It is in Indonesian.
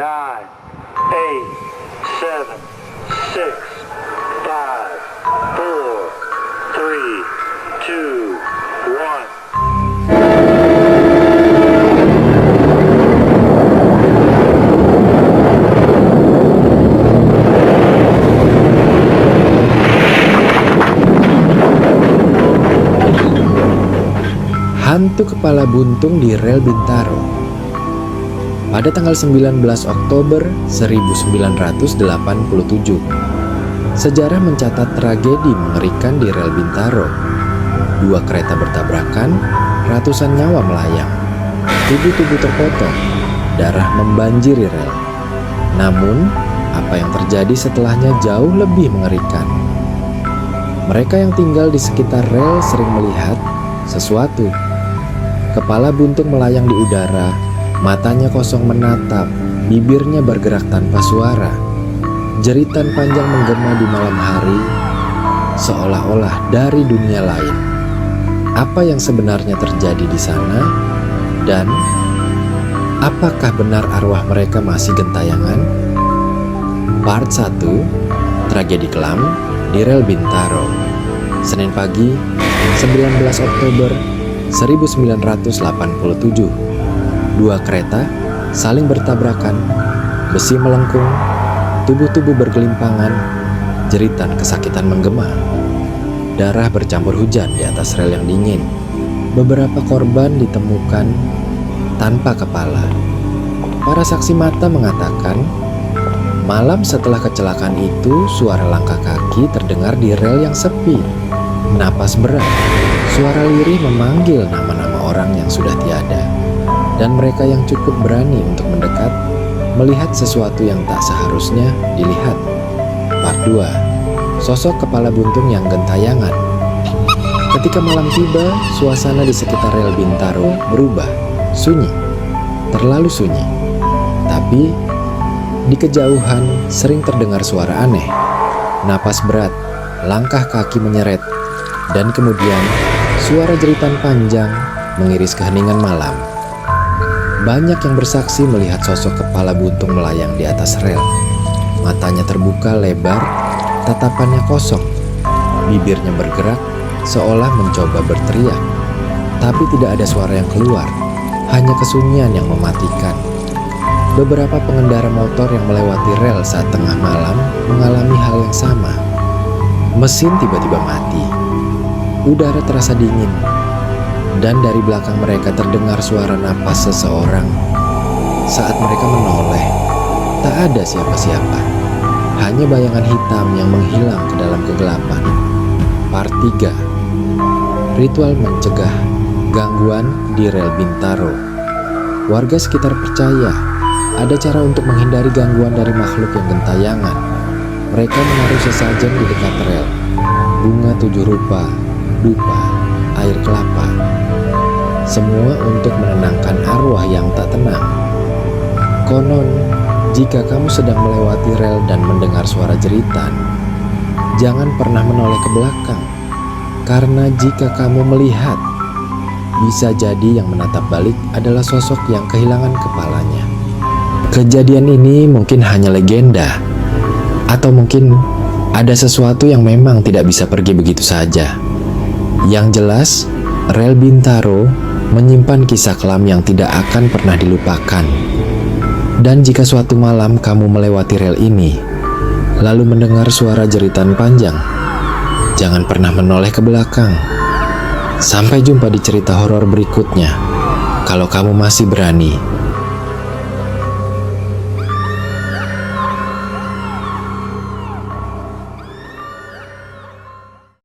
nine, eight, seven, six, five, four, three, two, one. Hantu kepala buntung di rel Bintaro. Pada tanggal 19 Oktober 1987, sejarah mencatat tragedi mengerikan di rel Bintaro. Dua kereta bertabrakan, ratusan nyawa melayang, tubuh-tubuh terpotong, darah membanjiri rel. Namun, apa yang terjadi setelahnya jauh lebih mengerikan. Mereka yang tinggal di sekitar rel sering melihat sesuatu. Kepala buntung melayang di udara, matanya kosong menatap, bibirnya bergerak tanpa suara. Jeritan panjang menggema di malam hari, seolah-olah dari dunia lain. Apa yang sebenarnya terjadi di sana? Dan apakah benar arwah mereka masih gentayangan? Part 1, Tragedi Kelam di rel Bintaro. Senin pagi, 19 Oktober 1987. Dua kereta saling bertabrakan, besi melengkung, tubuh-tubuh bergelimpangan, jeritan kesakitan menggema. Darah bercampur hujan di atas rel yang dingin. Beberapa korban ditemukan tanpa kepala. Para saksi mata mengatakan, malam setelah kecelakaan itu, suara langkah kaki terdengar di rel yang sepi. Napas berat, suara lirih memanggil nama-nama orang yang sudah tiada. Dan mereka yang cukup berani untuk mendekat, melihat sesuatu yang tak seharusnya dilihat. Part 2, sosok kepala buntung yang gentayangan. Ketika malam tiba, suasana di sekitar rel Bintaro berubah, sunyi, terlalu sunyi. Tapi, di kejauhan sering terdengar suara aneh, napas berat, langkah kaki menyeret, dan kemudian suara jeritan panjang mengiris keheningan malam. Banyak yang bersaksi melihat sosok kepala buntung melayang di atas rel. Matanya terbuka lebar, tatapannya kosong, bibirnya bergerak seolah mencoba berteriak. Tapi tidak ada suara yang keluar, hanya kesunyian yang mematikan. Beberapa pengendara motor yang melewati rel saat tengah malam mengalami hal yang sama. Mesin tiba-tiba mati. Udara terasa dingin, dan dari belakang mereka terdengar suara napas seseorang. Saat mereka menoleh, tak ada siapa-siapa, hanya bayangan hitam yang menghilang ke dalam kegelapan. Part 3, ritual mencegah gangguan di rel Bintaro. Warga sekitar percaya ada cara untuk menghindari gangguan dari makhluk yang gentayangan. Mereka menaruh sesajen di dekat rel, bunga 7 rupa, dupa, air kelapa, semua untuk menenangkan arwah yang tak tenang. Konon, jika kamu sedang melewati rel dan mendengar suara jeritan, jangan pernah menoleh ke belakang, karena jika kamu melihat, bisa jadi yang menatap balik adalah sosok yang kehilangan kepalanya. Kejadian ini mungkin hanya legenda, atau mungkin ada sesuatu yang memang tidak bisa pergi begitu saja. Yang jelas, rel Bintaro menyimpan kisah kelam yang tidak akan pernah dilupakan. Dan jika suatu malam kamu melewati rel ini, lalu mendengar suara jeritan panjang, jangan pernah menoleh ke belakang. Sampai jumpa di cerita horor berikutnya, kalau kamu masih berani